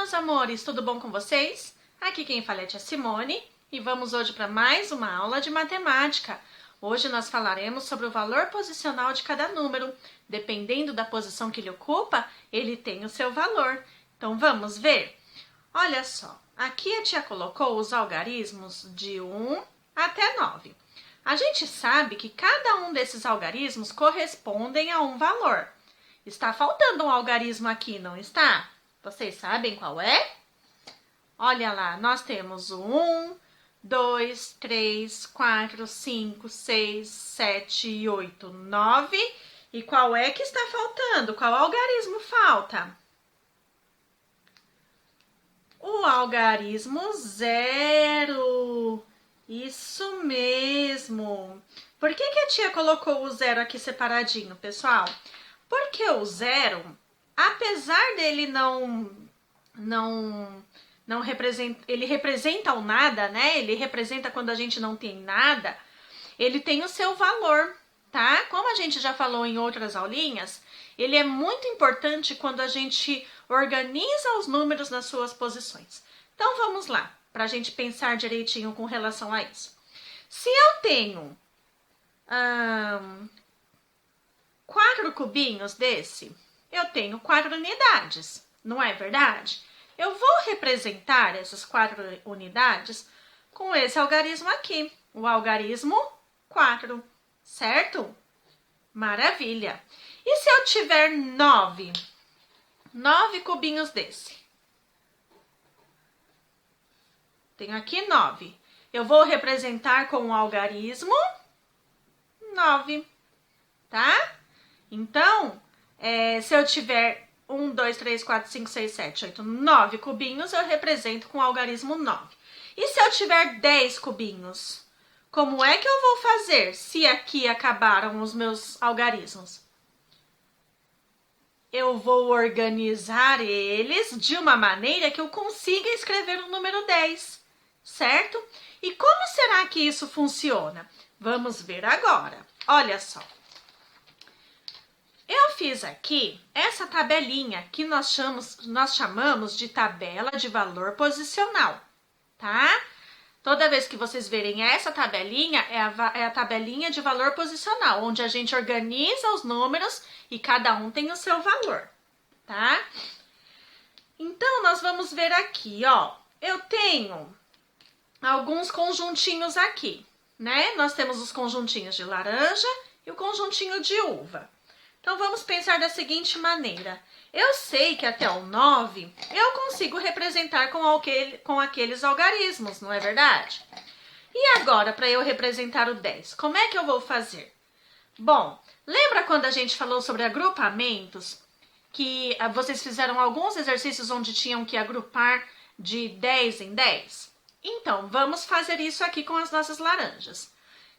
meus amores, tudo bom com vocês? Aqui quem fala é a tia Simone e vamos hoje para mais uma aula de matemática. Hoje nós falaremos sobre o valor posicional de cada número. Dependendo da posição que ele ocupa, ele tem o seu valor. Então vamos ver? Olha só, aqui a tia colocou os algarismos de 1 até 9. A gente sabe que cada um desses algarismos correspondem a um valor. Está faltando um algarismo aqui, não está? Vocês sabem qual é? Olha lá, nós temos o 1, 2, 3, 4, 5, 6, 7, 8, 9. E qual é que está faltando? Qual algarismo falta? O algarismo 0. Isso mesmo. Por que a tia colocou o 0 aqui separadinho, pessoal? Porque o 0, apesar dele não representa, ele representa o nada, né? Ele representa quando a gente não tem nada. Ele tem o seu valor, tá? Como a gente já falou em outras aulinhas, ele é muito importante quando a gente organiza os números nas suas posições. Então vamos lá, para a gente pensar direitinho com relação a isso. Se eu tenho 4 cubinhos desse, eu tenho 4 unidades, não é verdade? Eu vou representar essas 4 unidades com esse algarismo aqui, o algarismo 4, certo? Maravilha! E se eu tiver 9 cubinhos desse? Tenho aqui 9. Eu vou representar com o algarismo 9, tá? Então, se eu tiver 1, 2, 3, 4, 5, 6, 7, 8, 9 cubinhos, eu represento com o algarismo 9. E se eu tiver 10 cubinhos? Como é que eu vou fazer se aqui acabaram os meus algarismos? Eu vou organizar eles de uma maneira que eu consiga escrever o número 10, certo? E como será que isso funciona? Vamos ver agora. Olha só. Eu fiz aqui essa tabelinha que nós chamamos de tabela de valor posicional, tá? Toda vez que vocês verem essa tabelinha, é a tabelinha de valor posicional, onde a gente organiza os números e cada um tem o seu valor, tá? Então, nós vamos ver aqui, ó. Eu tenho alguns conjuntinhos aqui, né? Nós temos os conjuntinhos de laranja e o conjuntinho de uva. Então, vamos pensar da seguinte maneira. Eu sei que até o 9 eu consigo representar com aqueles algarismos, não é verdade? E agora, para eu representar o 10, como é que eu vou fazer? Bom, lembra quando a gente falou sobre agrupamentos? Que vocês fizeram alguns exercícios onde tinham que agrupar de 10 em 10? Então, vamos fazer isso aqui com as nossas laranjas.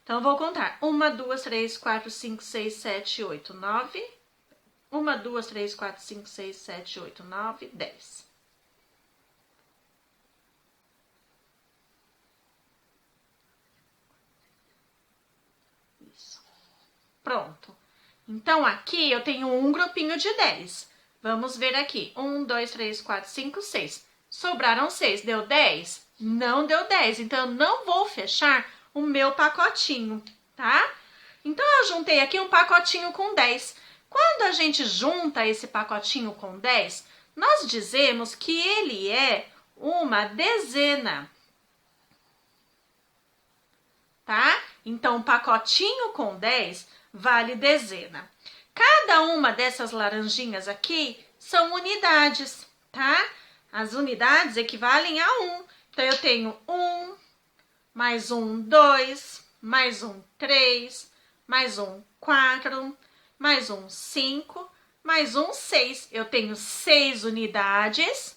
Então, eu vou contar 1, 2, 3, 4, 5, 6, 7, 8, 9... 1, 2, 3, 4, 5, 6, 7, 8, 9, 10. Isso. Pronto. Então, aqui eu tenho um grupinho de 10. Vamos ver aqui. 1, 2, 3, 4, 5, 6. Sobraram 6. Deu 10? Não deu 10. Então, eu não vou fechar o meu pacotinho, tá? Então, eu juntei aqui um pacotinho com 10. Quando a gente junta esse pacotinho com 10, nós dizemos que ele é uma dezena, tá? Então, um pacotinho com 10 vale dezena. Cada uma dessas laranjinhas aqui são unidades, tá? As unidades equivalem a 1. Então, eu tenho 1, mais um 2, mais um 3, mais um 4... mais um 5, mais um 6. Eu tenho 6 unidades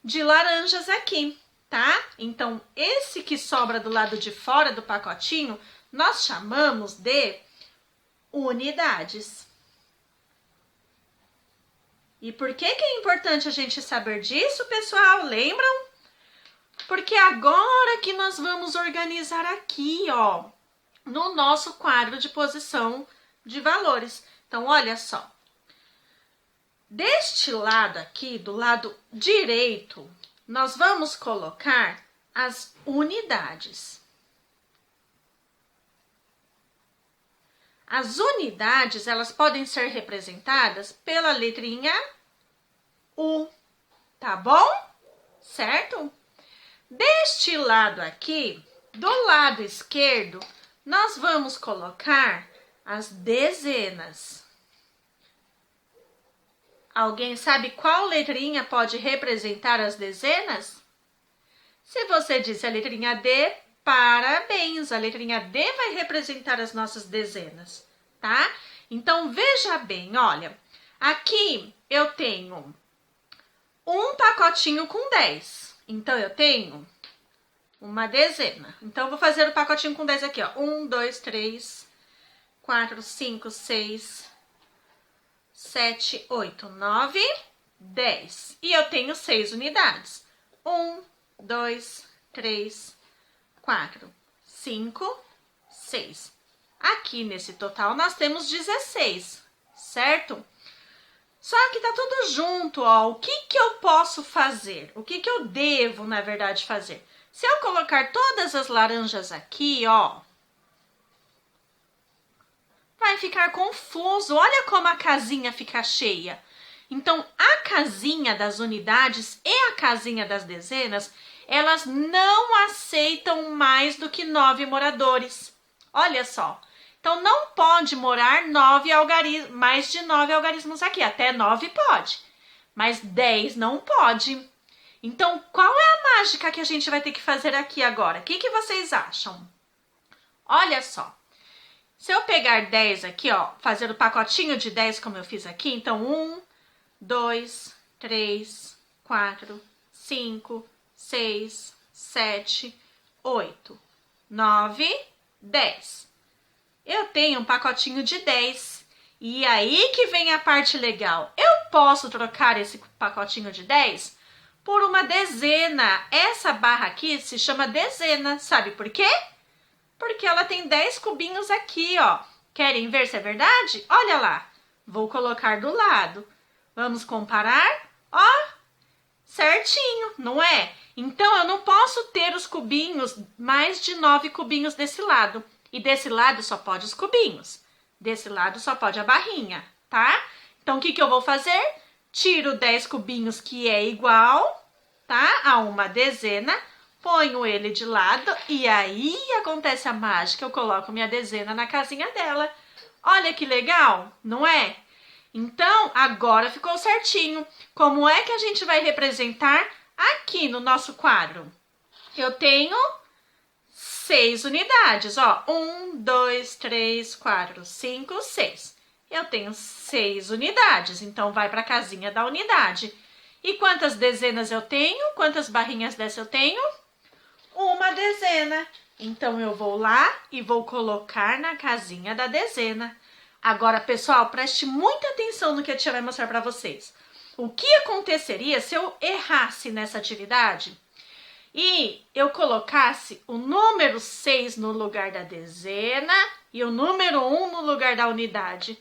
de laranjas aqui, tá? Então, esse que sobra do lado de fora do pacotinho, nós chamamos de unidades. E por que é importante a gente saber disso, pessoal? Lembram? Porque agora que nós vamos organizar aqui, ó, no nosso quadro de posição de valores. Então, olha só. Deste lado aqui, do lado direito, nós vamos colocar as unidades. As unidades, elas podem ser representadas pela letrinha U, tá bom? Certo? Deste lado aqui, do lado esquerdo, nós vamos colocar as dezenas. Alguém sabe qual letrinha pode representar as dezenas? Se você disse a letrinha D, parabéns! A letrinha D vai representar as nossas dezenas, tá? Então, veja bem, olha, aqui eu tenho um pacotinho com 10. Então, eu tenho uma dezena. Então, vou fazer o pacotinho com 10 aqui, ó. 1, 2, 3, 4, 5, 6, 7, 8, 9, 10. E eu tenho 6 unidades. 1, 2, 3, 4, 5, 6. Aqui nesse total nós temos 16, certo? Só que tá tudo junto, ó. O que que eu posso fazer? O que que eu devo, na verdade, fazer? Se eu colocar todas as laranjas aqui, ó, vai ficar confuso. Olha como a casinha fica cheia. Então, a casinha das unidades e a casinha das dezenas, elas não aceitam mais do que 9 moradores. Olha só. Então, não pode morar mais de 9 algarismos aqui. Até 9 pode, mas 10 não pode. Então, qual é a mágica que a gente vai ter que fazer aqui agora? O que que vocês acham? Olha só. Se eu pegar 10 aqui, ó, fazer o pacotinho de 10 como eu fiz aqui, então 1, 2, 3, 4, 5, 6, 7, 8, 9, 10. Eu tenho um pacotinho de 10. E aí que vem a parte legal. Eu posso trocar esse pacotinho de 10 por uma dezena. Essa barra aqui se chama dezena. Sabe por quê? Porque ela tem 10 cubinhos aqui, ó. Querem ver se é verdade? Olha lá. Vou colocar do lado. Vamos comparar? Ó, certinho, não é? Então, eu não posso ter os cubinhos, mais de 9 cubinhos desse lado. E desse lado só pode os cubinhos. Desse lado só pode a barrinha, tá? Então, o que que eu vou fazer? Tiro 10 cubinhos, que é igual, tá? A uma dezena. Ponho ele de lado e aí acontece a mágica. Eu coloco minha dezena na casinha dela. Olha que legal, não é? Então, agora ficou certinho. Como é que a gente vai representar aqui no nosso quadro? Eu tenho 6 unidades, ó. 1, 2, 3, 4, 5, 6. Eu tenho 6 unidades, então vai para a casinha da unidade. E quantas dezenas eu tenho? Quantas barrinhas dessa eu tenho? Uma dezena. Então, eu vou lá e vou colocar na casinha da dezena. Agora, pessoal, preste muita atenção no que a tia vai mostrar para vocês. O que aconteceria se eu errasse nessa atividade e eu colocasse o número 6 no lugar da dezena e o número 1 no lugar da unidade?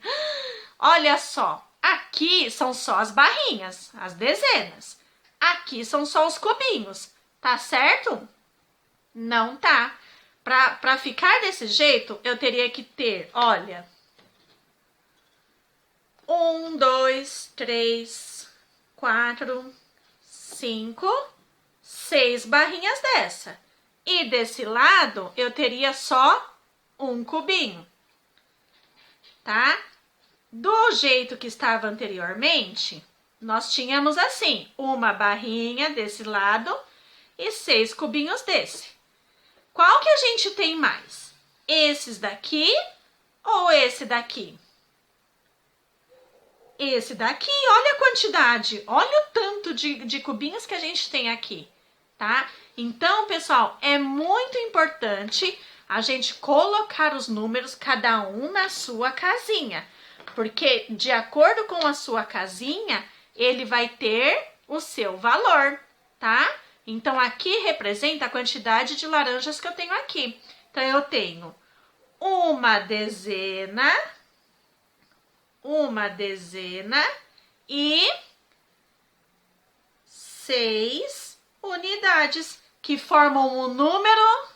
Olha só, aqui são só as barrinhas, as dezenas. Aqui são só os cubinhos, tá certo? Não tá. Para ficar desse jeito, eu teria que ter, olha, 1, 2, 3, 4, 5, 6 barrinhas dessa. E desse lado, eu teria só um cubinho, tá? Do jeito que estava anteriormente, nós tínhamos assim, uma barrinha desse lado e 6 cubinhos desse. Qual que a gente tem mais? Esses daqui ou esse daqui? Esse daqui, olha a quantidade, olha o tanto de cubinhos que a gente tem aqui, tá? Então, pessoal, é muito importante a gente colocar os números, cada um na sua casinha, porque de acordo com a sua casinha, ele vai ter o seu valor, tá? Então, aqui representa a quantidade de laranjas que eu tenho aqui. Então, eu tenho uma dezena 6 unidades, que formam o número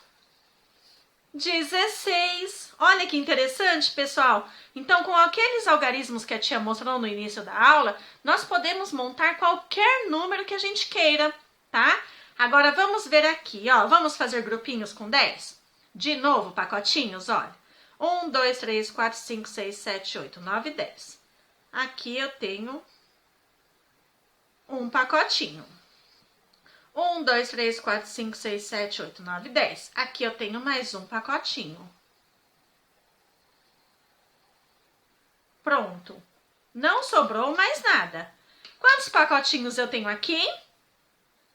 16. Olha que interessante, pessoal. Então, com aqueles algarismos que a tia mostrou no início da aula, nós podemos montar qualquer número que a gente queira, tá? Agora, vamos ver aqui, ó. Vamos fazer grupinhos com 10? De novo, pacotinhos, olha. 1, 2, 3, 4, 5, 6, 7, 8, 9, 10. Aqui eu tenho um pacotinho. 1, 2, 3, 4, 5, 6, 7, 8, 9, 10. Aqui eu tenho mais um pacotinho. Pronto. Não sobrou mais nada. Quantos pacotinhos eu tenho aqui?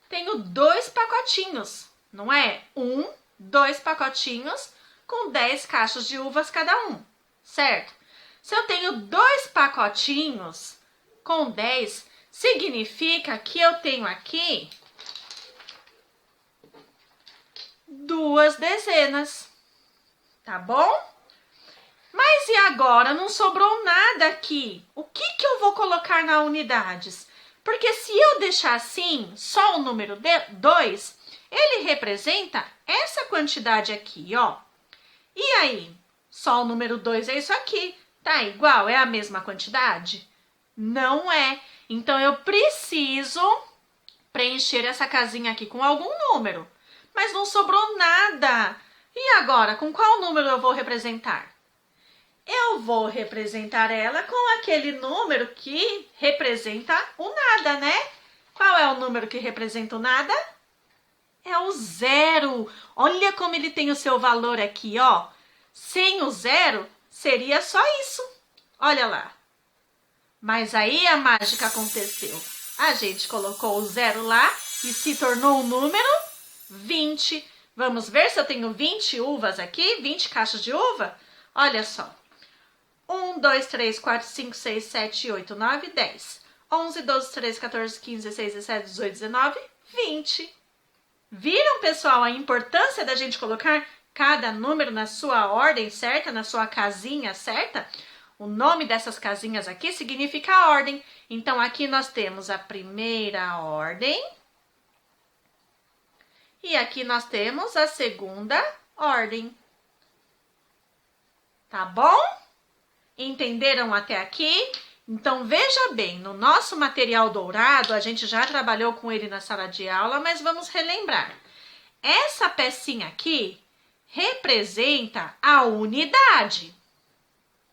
Tenho 2 pacotinhos, não é? 2 pacotinhos com 10 cachos de uvas cada um, certo? Se eu tenho 2 pacotinhos com 10, significa que eu tenho aqui 2 dezenas, tá bom? Mas e agora? Não sobrou nada aqui. O que eu vou colocar na unidades? Porque se eu deixar assim, só o número 2, ele representa essa quantidade aqui, ó. E aí? Só o número 2 é isso aqui. Tá igual? É a mesma quantidade? Não é. Então, eu preciso preencher essa casinha aqui com algum número. Mas não sobrou nada. E agora, com qual número eu vou representar? Eu vou representar ela com aquele número que representa o nada, né? Qual é o número que representa o nada? É o 0. Olha como ele tem o seu valor aqui, ó. Sem o 0, seria só isso. Olha lá. Mas aí a mágica aconteceu. A gente colocou o 0 lá e se tornou o número 20. Vamos ver se eu tenho 20 uvas aqui, 20 caixas de uva? Olha só. 1, 2, 3, 4, 5, 6, 7, 8, 9, 10. 11, 12, 13, 14, 15, 16, 17, 18, 19, 20. Viram, pessoal, a importância da gente colocar cada número na sua ordem certa, na sua casinha certa? O nome dessas casinhas aqui significa a ordem. Então, aqui nós temos a primeira ordem. E aqui nós temos a segunda ordem. Tá bom? Entenderam até aqui? Então, veja bem, no nosso material dourado, a gente já trabalhou com ele na sala de aula, mas vamos relembrar. Essa pecinha aqui representa a unidade,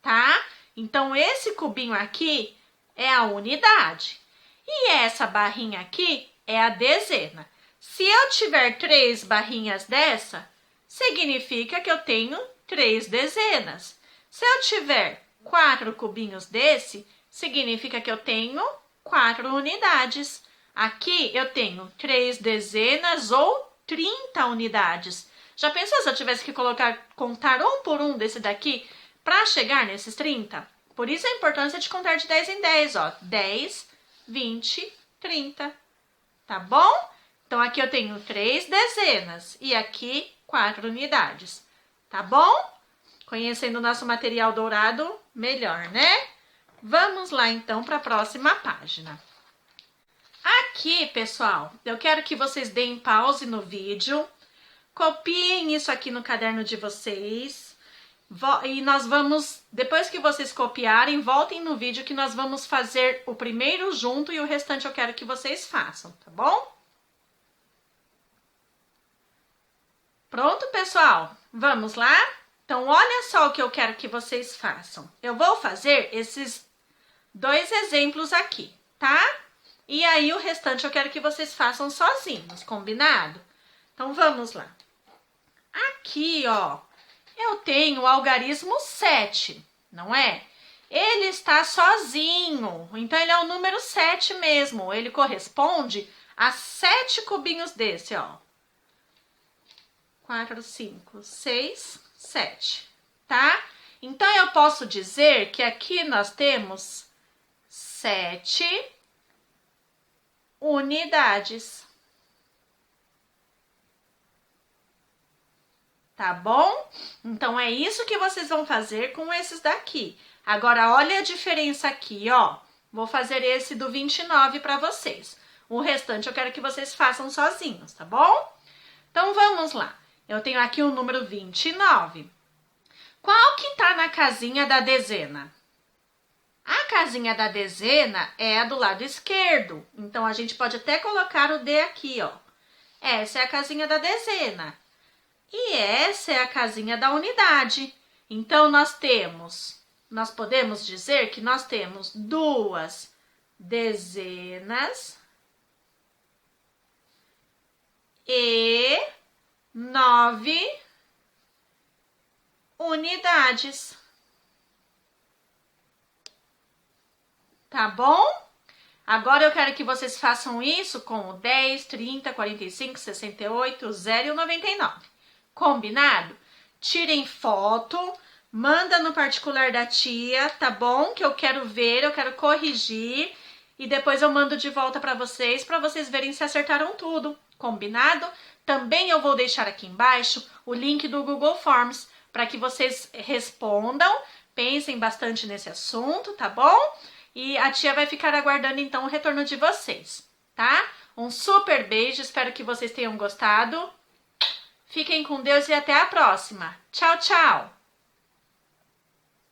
tá? Então, esse cubinho aqui é a unidade. E essa barrinha aqui é a dezena. Se eu tiver 3 barrinhas dessa, significa que eu tenho 3 dezenas. Se eu tiver 4 cubinhos desse, significa que eu tenho 4 unidades. Aqui eu tenho 3 dezenas ou 30 unidades. Já pensou se eu tivesse que contar um por um desse daqui para chegar nesses 30? Por isso a importância de contar de 10 em 10, ó. 10, 20, 30. Tá bom? Então, aqui eu tenho 3 dezenas e aqui 4 unidades. Tá bom? Conhecendo o nosso material dourado melhor, né? Vamos lá, então, para a próxima página. Aqui, pessoal, eu quero que vocês deem pause no vídeo, copiem isso aqui no caderno de vocês, e nós vamos, depois que vocês copiarem, voltem no vídeo que nós vamos fazer o primeiro junto e o restante eu quero que vocês façam, tá bom? Pronto, pessoal? Vamos lá? Então, olha só o que eu quero que vocês façam. Eu vou fazer esses 2 exemplos aqui, tá? E aí, o restante eu quero que vocês façam sozinhos, combinado? Então, vamos lá. Aqui, ó, eu tenho o algarismo 7, não é? Ele está sozinho, então ele é o número 7 mesmo. Ele corresponde a 7 cubinhos desse, ó. 4, 5, 6, 7, tá? Então, eu posso dizer que aqui nós temos 7 unidades. Tá bom? Então, é isso que vocês vão fazer com esses daqui. Agora, olha a diferença aqui, ó. Vou fazer esse do 29 para vocês. O restante eu quero que vocês façam sozinhos, tá bom? Então, vamos lá. Eu tenho aqui o número 29. Qual que tá na casinha da dezena? A casinha da dezena é a do lado esquerdo. Então, a gente pode até colocar o D aqui, ó. Essa é a casinha da dezena. E essa é a casinha da unidade. Então, nós podemos dizer que nós temos 2 dezenas e 9 unidades. Tá bom? Agora eu quero que vocês façam isso com o 10, 30, 45, 68, 0 e o 99. Combinado? Tirem foto, manda no particular da tia, tá bom? Que eu quero ver, eu quero corrigir e depois eu mando de volta para vocês verem se acertaram tudo. Combinado? Também eu vou deixar aqui embaixo o link do Google Forms para que vocês respondam, pensem bastante nesse assunto, tá bom? E a tia vai ficar aguardando então o retorno de vocês, tá? Um super beijo, espero que vocês tenham gostado. Fiquem com Deus e até a próxima. Tchau, tchau!